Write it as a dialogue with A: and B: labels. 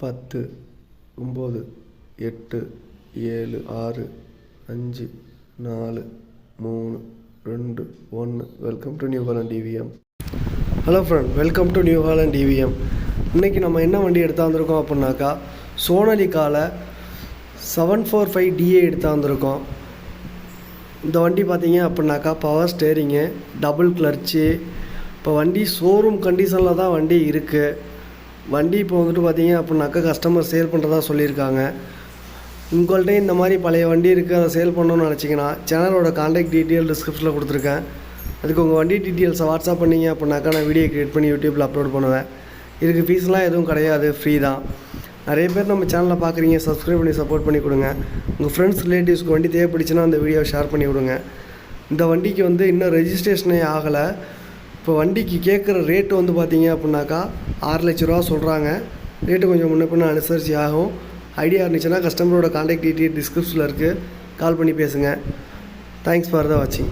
A: 10 9 8 7 6 5 4 3 2 1. Welcome to New Holland TVM. Hello friend, welcome to New Holland TVM. இன்றைக்கி நம்ம என்ன வண்டி எடுத்து வந்திருக்கோம் அப்படின்னாக்கா சோனாலிகாவில் 745 DA எடுத்து வந்திருக்கோம். இந்த வண்டி பார்த்தீங்க அப்படின்னாக்கா பவர் ஸ்டேரிங்கு, டபுள் கிளர்ச்சி. இப்போ வண்டி ஷோரூம் கண்டிஷனில் தான் வண்டி இருக்குது. வண்டி இப்போ வந்துட்டு பார்த்தீங்க அப்படின்னாக்கா கஸ்டமர் சேல் பண்ணுறதா சொல்லியிருக்காங்க. உங்கள்கிட்ட இந்த மாதிரி பழைய வண்டி இருக்குது, அதை சேல் பண்ணணும்னு நினச்சிங்கன்னா சேனலோட கான்டாக்ட் டீட்டெயில் டிஸ்கிரிப்ஷனில் கொடுத்துருக்கேன். அதுக்கு உங்கள் வண்டி டீட்டெயில்ஸை வாட்ஸ்அப் பண்ணிங்க அப்படின்னாக்கா நான் வீடியோ க்ரியேட் பண்ணி யூடியூப்பில் அப்லோட் பண்ணுவேன். இதுக்கு ஃபீஸ்லாம் எதுவும் கிடையாது, ஃப்ரீ தான். நிறைய பேர் நம்ம சேனலில் பார்க்குறீங்க, சப்ஸ்கிரைப் பண்ணி சப்போர்ட் பண்ணி கொடுங்க. உங்கள் ஃப்ரெண்ட்ஸ் ரிலேட்டிவ்ஸ்க்கு வண்டி தேவைப்படுச்சுன்னா அந்த வீடியோவை ஷேர் பண்ணி விடுங்க. இந்த வண்டிக்கு இன்னும் ரெஜிஸ்ட்ரேஷனே ஆகலை. இப்போ வண்டிக்கு கேட்குற ரேட்டு பார்த்தீங்க அப்படின்னாக்கா 6 லட்ச ரூபா சொல்கிறாங்க. ரேட்டு கொஞ்சம் முன்ன பின்ன அனுசரித்து ஆகும். ஐடியா இருந்துச்சுன்னா கஸ்டமரோட கான்டாக்ட் டீட்டெயில் டிஸ்கிரிப்ஷனில் இருக்குது, கால் பண்ணி பேசுங்க. தேங்க்ஸ் ஃபார் த வாட்சிங்.